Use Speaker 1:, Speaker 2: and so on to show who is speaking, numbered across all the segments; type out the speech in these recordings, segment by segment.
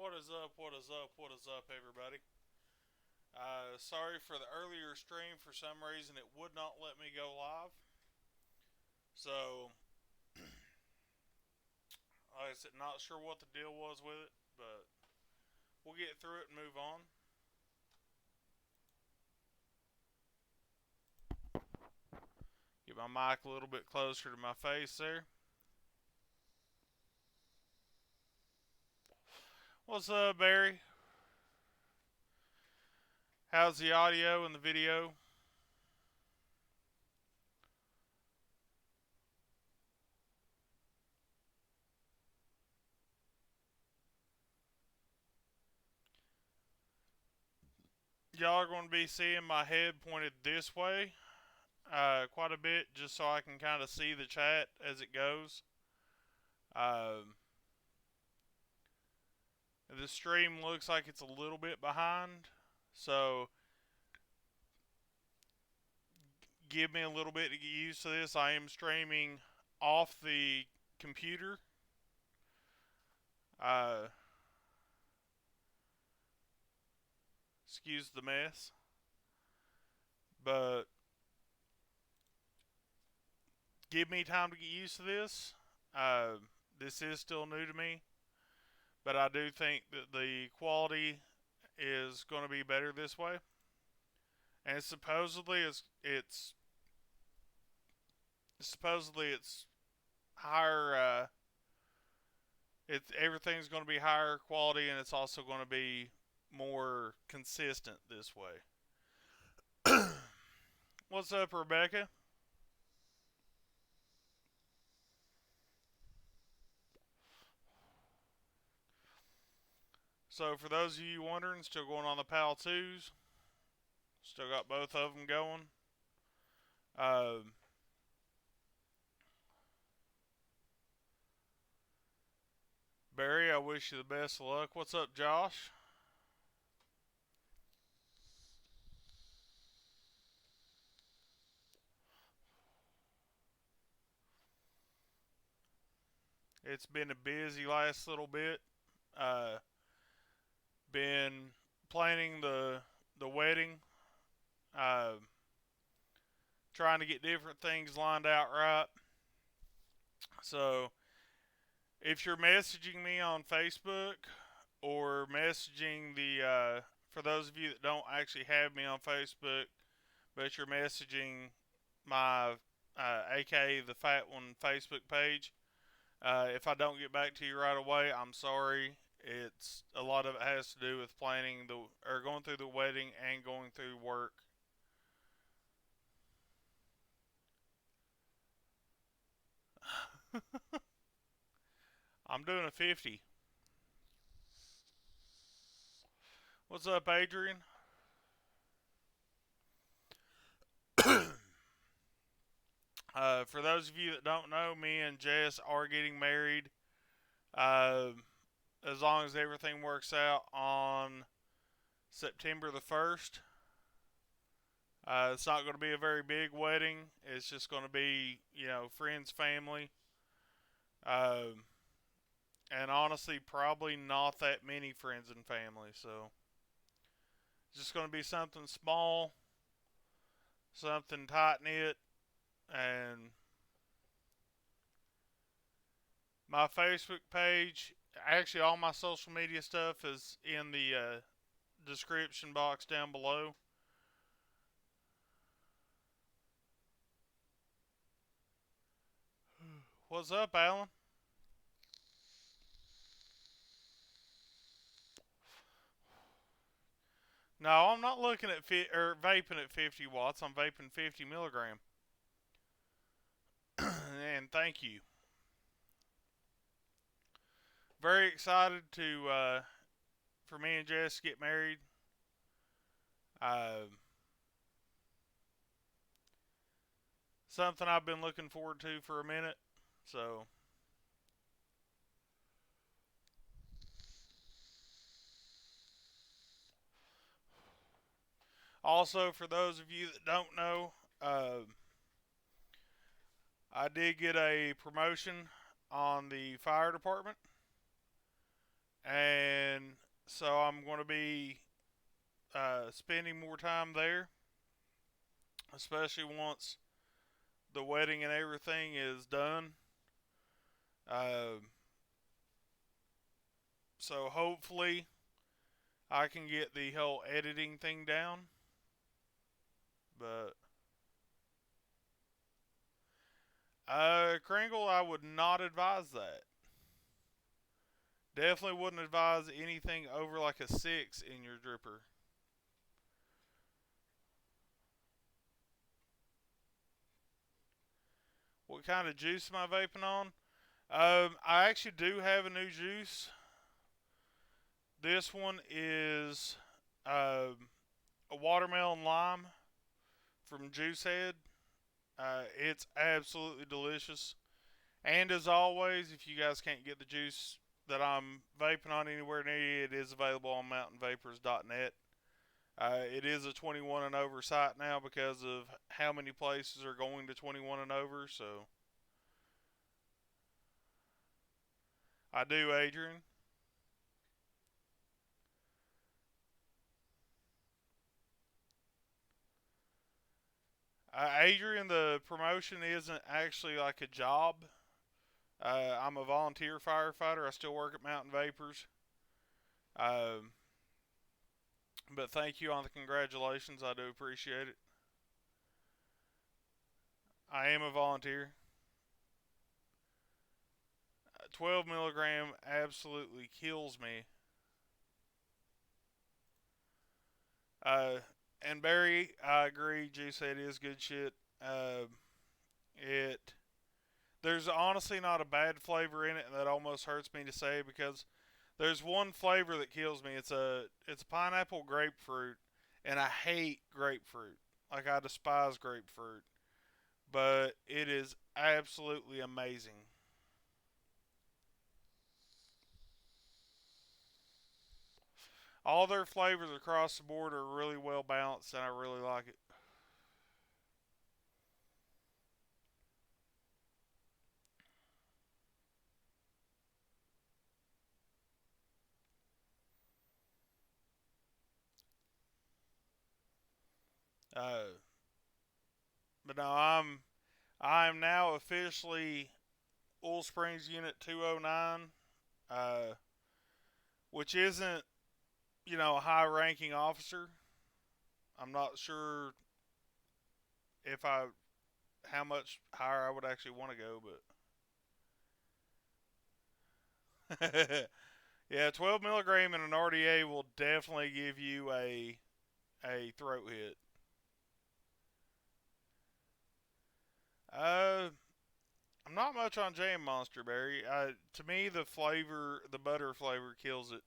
Speaker 1: What is up? What is up? What is up, everybody? Sorry for the earlier stream. For some reason, it would not let me go live. So, like I said, not sure what the deal was with it, but we'll get through it and move on. Get my mic a little bit closer to my face there. What's up, Barry? How's the audio and the video? Y'all are going to be seeing my head pointed this way quite a bit just so I can kind of see the chat as it goes. Um, The stream looks like it's a little bit behind, so give me a little bit to get used to this. I am streaming off the computer. Uh, Excuse the mess, but give me time to get used to this. Uh, this is still new to me, but I do think that the quality is going to be better this way. And supposedly it's higher. It's everything's going to be higher quality, and it's also going to be more consistent this way. What's up, Rebecca? So, for those of you wondering, still going on the PAL 2s. Still got both of them going. Uh, Barry, I wish you the best of luck. What's up, Josh? It's been a busy last little bit. Uh, been planning the wedding. Uh, Trying to get different things lined out right. So, if you're messaging me on Facebook or messaging for those of you that don't actually have me on Facebook, but you're messaging my aka the Fat One Facebook page, if I don't get back to you right away, I'm sorry. It's a lot of it has to do with planning going through the wedding and going through work. I'm doing a 50. What's up, Adrian? For those of you that don't know, me and Jess are getting married. Uh, as long as everything works out on September the 1st. It's not going to be a very big wedding. It's just going to be, friends, family. Uh, and honestly, probably not that many friends and family. So it's just going to be something small, something tight knit. And my Facebook page, actually, all my social media stuff is in the description box down below. What's up, Alan? No, I'm not looking at vaping at 50 watts. I'm vaping 50 milligram. And thank you. Very excited to for me and Jess to get married. Uh, Something I've been looking forward to for a minute. So, also for those of you that don't know, I did get a promotion on the fire department. And so I'm going to be spending more time there, especially once the wedding and everything is done. Uh, so hopefully I can get the whole editing thing down. But Kringle, I would not advise that. Definitely wouldn't advise anything over like a 6 in your dripper. What kind of juice am I vaping on? I actually do have a new juice. This one is a watermelon lime from Juice Head. It's absolutely delicious. And as always, if you guys can't get the juice that I'm vaping on anywhere near you, it is available on mountainvapors.net. It is a 21 and over site now because of how many places are going to 21 and over. So I do, Adrian. Adrian, the promotion isn't actually like a job. I'm a volunteer firefighter. I still work at Mountain Vapors. Um, but thank you on the congratulations. I do appreciate it. I am a volunteer. 12 milligram absolutely kills me. Uh, and Barry, I agree. Juice said it is good shit. It there's honestly not a bad flavor in it, and that almost hurts me to say because there's one flavor that kills me. It's pineapple grapefruit, and I hate grapefruit. Like I despise grapefruit, but it is absolutely amazing. All their flavors across the board are really well balanced, and I really like it. Uh, but no, I'm now officially Oil Springs Unit 209, uh, which isn't a high ranking officer. I'm not sure if I how much higher I would actually want to go, but yeah, 12 milligram in an RDA will definitely give you a throat hit. Uh, I'm not much on Jam Monster Berry. To me, the flavor, the butter flavor, kills it.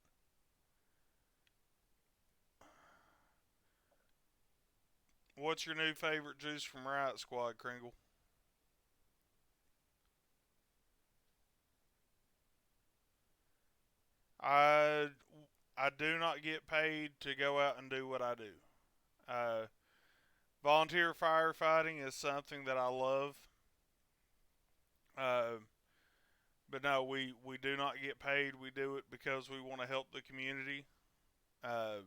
Speaker 1: What's your new favorite juice from Riot Squad, Kringle? I I do not get paid to go out and do what I do. Uh, Volunteer firefighting is something that I love. Uh, but no, we do not get paid. We do it because we want to help the community. Uh,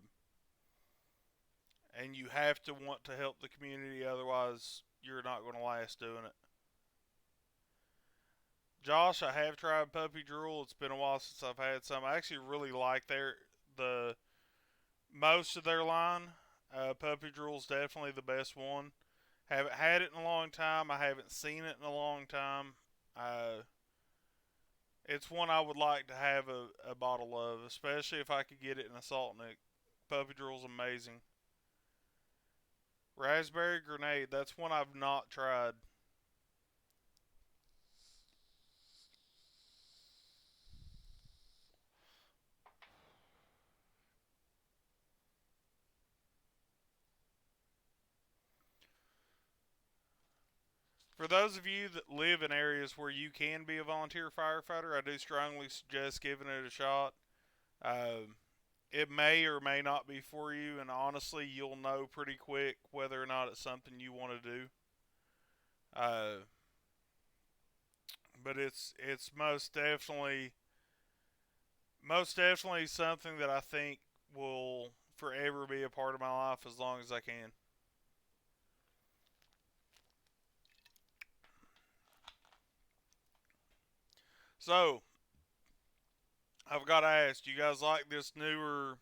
Speaker 1: and you have to want to help the community, otherwise, you're not going to last doing it. Josh, I have tried Puppy Drool. It's been a while since I've had some. I actually really like the most of their line. Puppy Drool's definitely the best one. Haven't had it in a long time. I haven't seen it in a long time. Uh, it's one I would like to have a bottle of, especially if I could get it in a salt nick. Puppy Drool's amazing. Raspberry Grenade, that's one I've not tried. For those of you that live in areas where you can be a volunteer firefighter, I do strongly suggest giving it a shot. Um, it may or may not be for you, and honestly, you'll know pretty quick whether or not it's something you want to do. Uh, but it's most definitely something that I think will forever be a part of my life as long as I can. So, I've got to ask, do you guys like this newer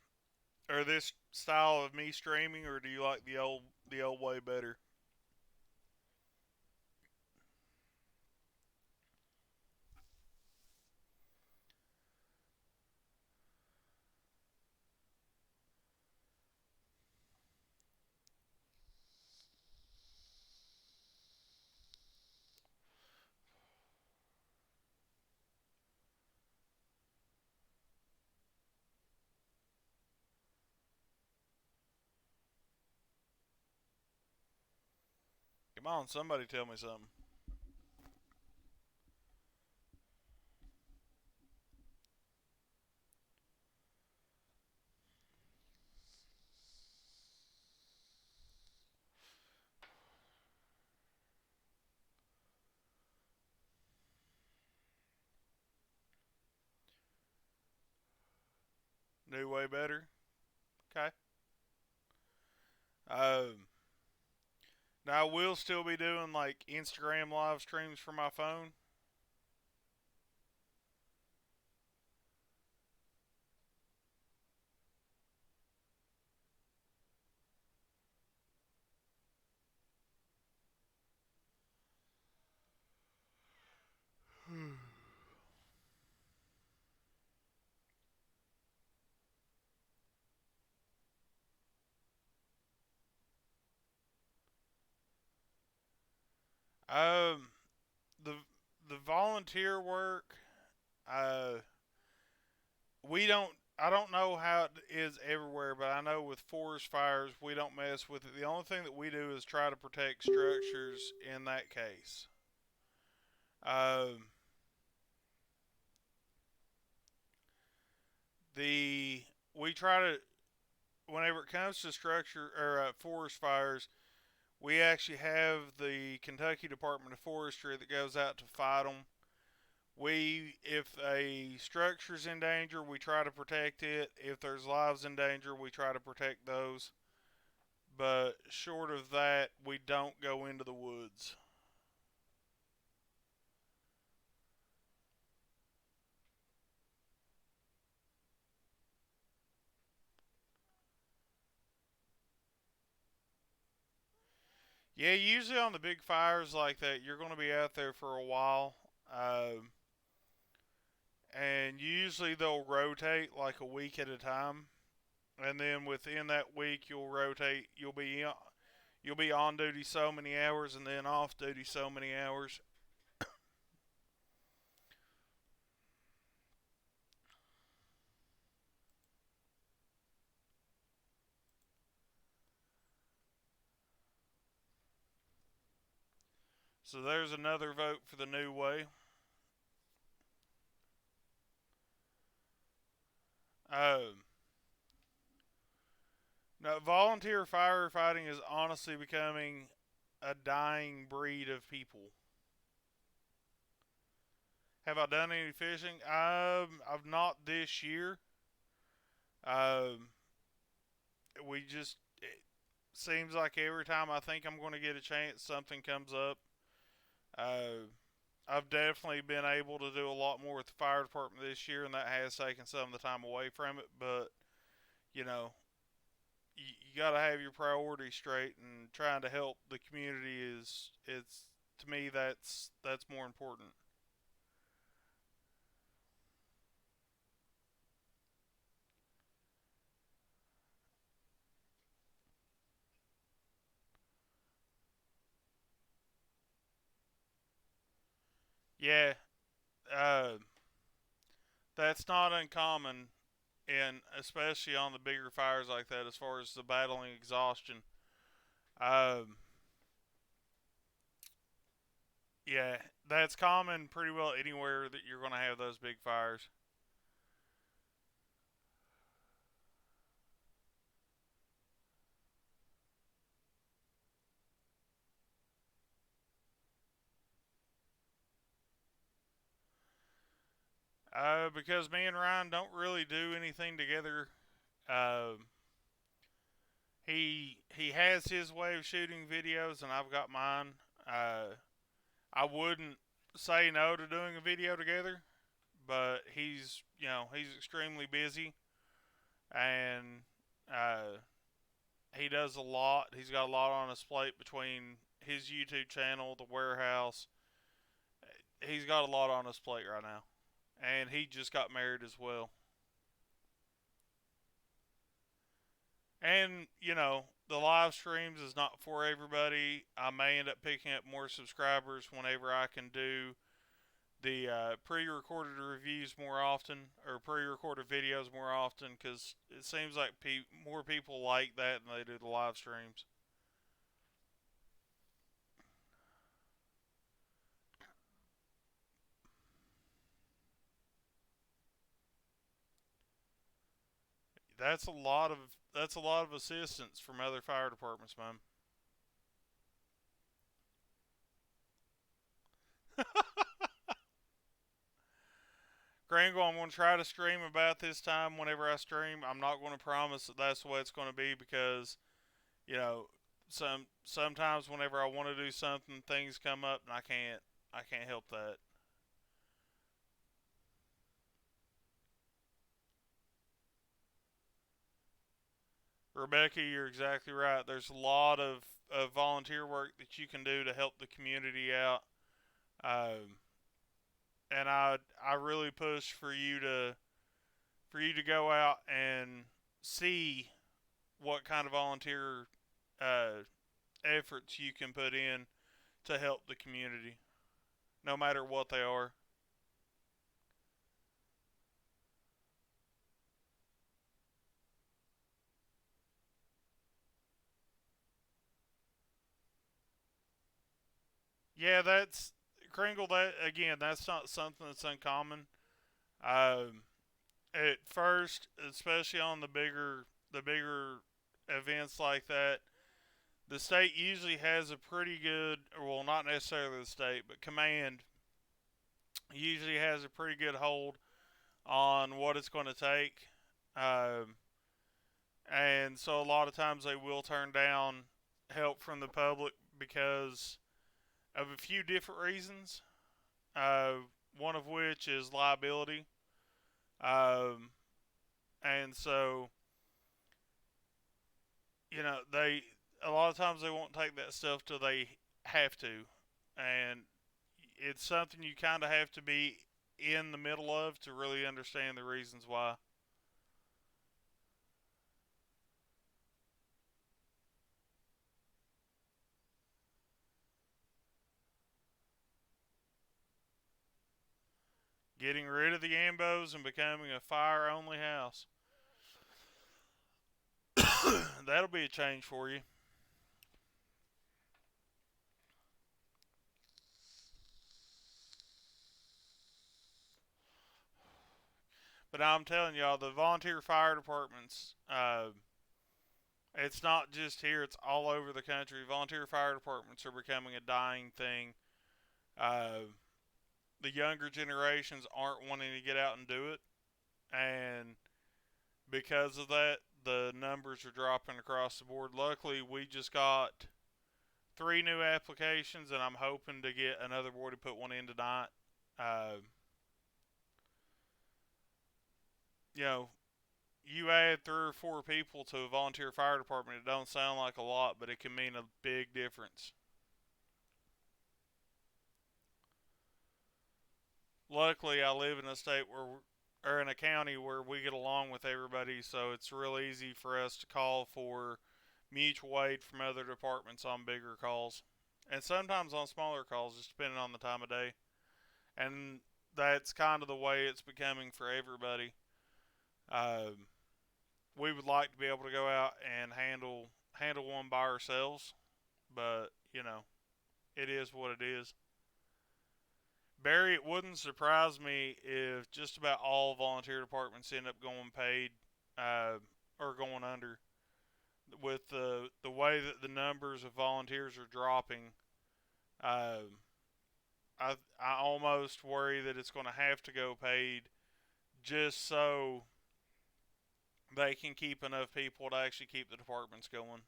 Speaker 1: or this style of me streaming, or do you like the old way better? Come on, somebody tell me something. New way better? Okay. Um, Now I will still be doing like Instagram live streams from my phone. Um, the the volunteer work, uh, we don't. I don't know how it is everywhere, but I know with forest fires we don't mess with it. The only thing that we do is try to protect structures in that case. Um, the we try to whenever it comes to structure or forest fires, we actually have the Kentucky Department of Forestry that goes out to fight them. If a structure's in danger, we try to protect it. If there's lives in danger, we try to protect those. But short of that, we don't go into the woods. Yeah, usually on the big fires like that, you're going to be out there for a while. Um, and usually they'll rotate like a week at a time. And then within that week, you'll rotate. You'll be on duty so many hours, and then off duty so many hours. So there's another vote for the new way. Um, Now, volunteer firefighting is honestly becoming a dying breed of people. Have I done any fishing? I've not this year. Um, we just it seems like every time I think I'm going to get a chance, something comes up. Uh, I've definitely been able to do a lot more with the fire department this year, and that has taken some of the time away from it. But you know, you got to have your priorities straight, and trying to help the community is it's to me that's more important. Yeah, uh, that's not uncommon, and especially on the bigger fires like that, as far as the battling exhaustion. Um, yeah, that's common pretty well anywhere that you're going to have those big fires. Because me and Ryan don't really do anything together. Uh, he has his way of shooting videos, and I've got mine. I wouldn't say no to doing a video together, but he's extremely busy, and uh, he does a lot. He's got a lot on his plate between his YouTube channel, the warehouse. He's got a lot on his plate right now, and he just got married as well. And the live streams is not for everybody. I may end up picking up more subscribers whenever I can do the pre-recorded reviews more often, or pre-recorded videos more often, because it seems like more people like that than they do the live streams. That's a lot of assistance from other fire departments, man. Gringo, I'm going to try to stream about this time whenever I stream. I'm not going to promise that that's the way it's going to be, because you know sometimes whenever I want to do something, things come up and I can't help that. Rebecca, you're exactly right. There's a lot of volunteer work that you can do to help the community out. Um, and I really push for you to go out and see what kind of volunteer uh, efforts you can put in to help the community, no matter what they are. Yeah, that's Kringle. That again, that's not something that's uncommon. Um, at first, especially on the bigger events like that, the state usually has a pretty good, well, not necessarily the state, but command usually has a pretty good hold on what it's going to take. Um, and so a lot of times they will turn down help from the public because of a few different reasons. Uh, one of which is liability. Um, and so, they a lot of times they won't take that stuff till they have to, and it's something you kind of have to be in the middle of to really understand the reasons why. Getting rid of the ambos and becoming a fire only house. That'll be a change for you. But I'm telling y'all, the volunteer fire departments, it's not just here, it's all over the country. Volunteer fire departments are becoming a dying thing. Uh, the younger generations aren't wanting to get out and do it. And because of that, the numbers are dropping across the board. Luckily, we just got three new applications, and I'm hoping to get another boy to put one in tonight. Uh, you know, you add three or four people to a volunteer fire department, it don't sound like a lot, but it can mean a big difference. Luckily, I live in a state or in a county where we get along with everybody, so it's real easy for us to call for mutual aid from other departments on bigger calls, and sometimes on smaller calls, just depending on the time of day. And that's kind of the way it's becoming for everybody. Um, we would like to be able to go out and handle one by ourselves, but it is what it is. Barry, it wouldn't surprise me if just about all volunteer departments end up going paid, uh, or going under, with the way that the numbers of volunteers are dropping. Uh, I almost worry that it's going to have to go paid just so they can keep enough people to actually keep the departments going.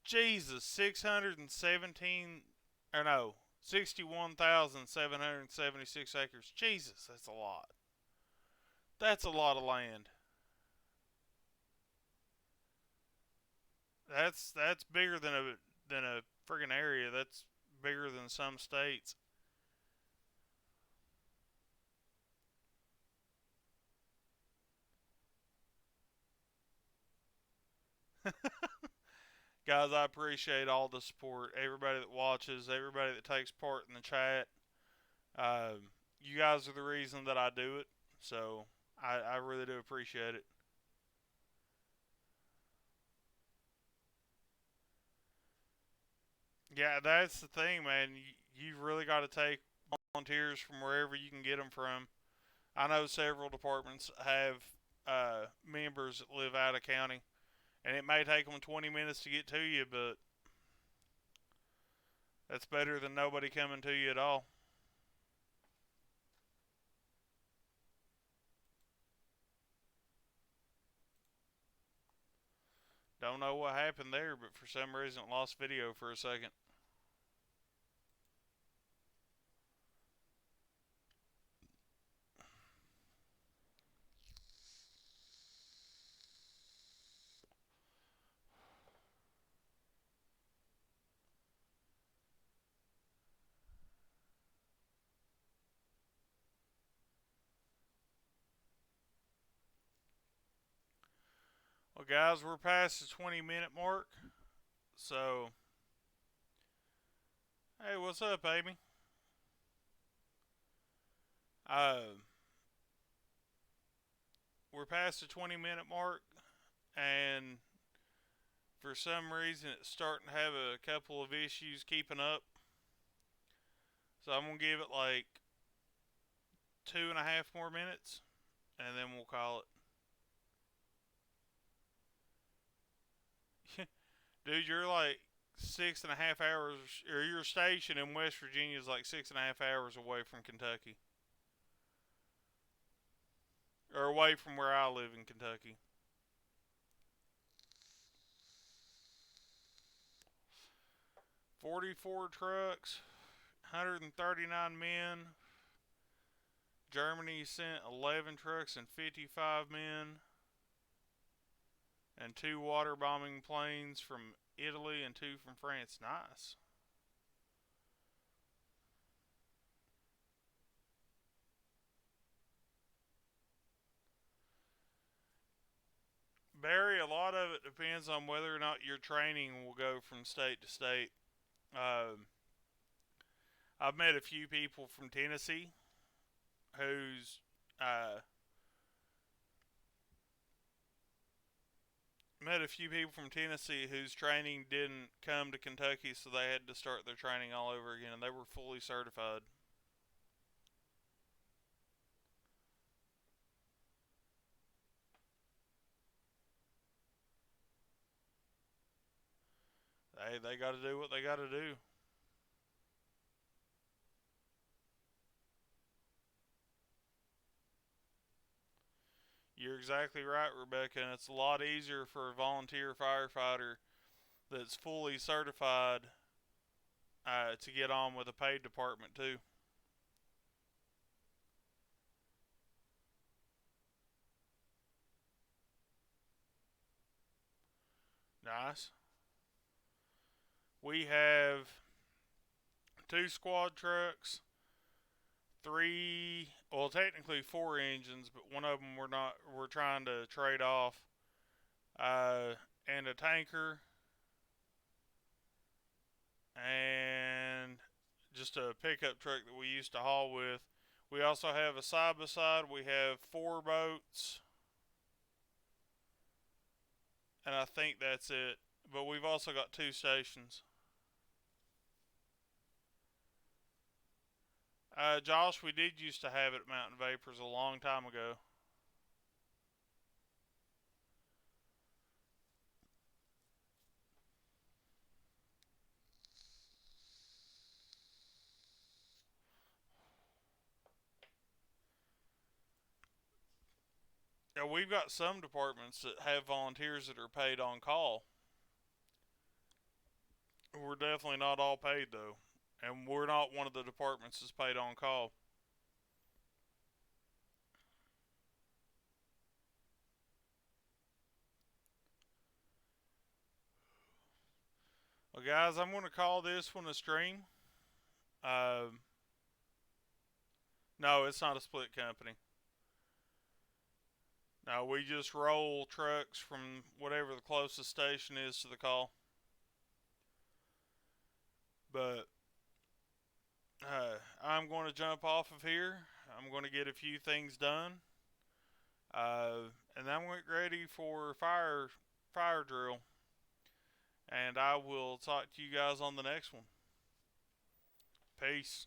Speaker 1: Jesus, 617, or no, 61,776 acres. Jesus, that's a lot. That's a lot of land. That's bigger than a friggin' area. That's bigger than some states. Guys, I appreciate all the support. Everybody that watches, everybody that takes part in the chat. You guys are the reason that I do it. So I really do appreciate it. Yeah, that's the thing, man. You really got to take volunteers from wherever you can get them from. I know several departments have members that live out of county, and it may take them 20 minutes to get to you, but that's better than nobody coming to you at all. Don't know what happened there, but for some reason it lost video for a second. Well, guys, we're past the 20-minute mark, so hey, what's up, Amy? Uh, we're past the 20-minute mark, and for some reason it's starting to have a couple of issues keeping up. So I'm gonna give it like 2.5 more minutes, and then we'll call it. Dude, you're like 6.5 hours, or your station in West Virginia is like 6.5 hours away from Kentucky, or away from where I live in Kentucky. 44 trucks, 139 men. Germany sent 11 trucks and 55 men, and 2 water bombing planes from Italy and 2 from France. Nice. Barry, a lot of it depends on whether or not your training will go from state to state. Um, I've met a few people from Tennessee who's uh, met a few people from Tennessee whose training didn't come to Kentucky, so they had to start their training all over again, and they were fully certified. They got to do what they got to do. You're exactly right, Rebecca, and it's a lot easier for a volunteer firefighter that's fully certified to get on with a paid department too. Nice. We have 2 squad trucks, well, technically 4 engines, but one of them we're trying to trade off, and a tanker, and just a pickup truck that we used to haul with. We also have a side by side. We have 4 boats, and I think that's it. But we've also got 2 stations. Josh, we did used to have it at Mountain Vapors a long time ago. Yeah, we've got some departments that have volunteers that are paid on call. We're definitely not all paid though, and we're not one of the departments that's paid on call. Well, guys, I'm going to call this one a stream. Um, no, it's not a split company. No, we just roll trucks from whatever the closest station is to the call. But I'm going to jump off of here. I'm going to get a few things done, and then I'm going to get ready for fire drill. And I will talk to you guys on the next one. Peace.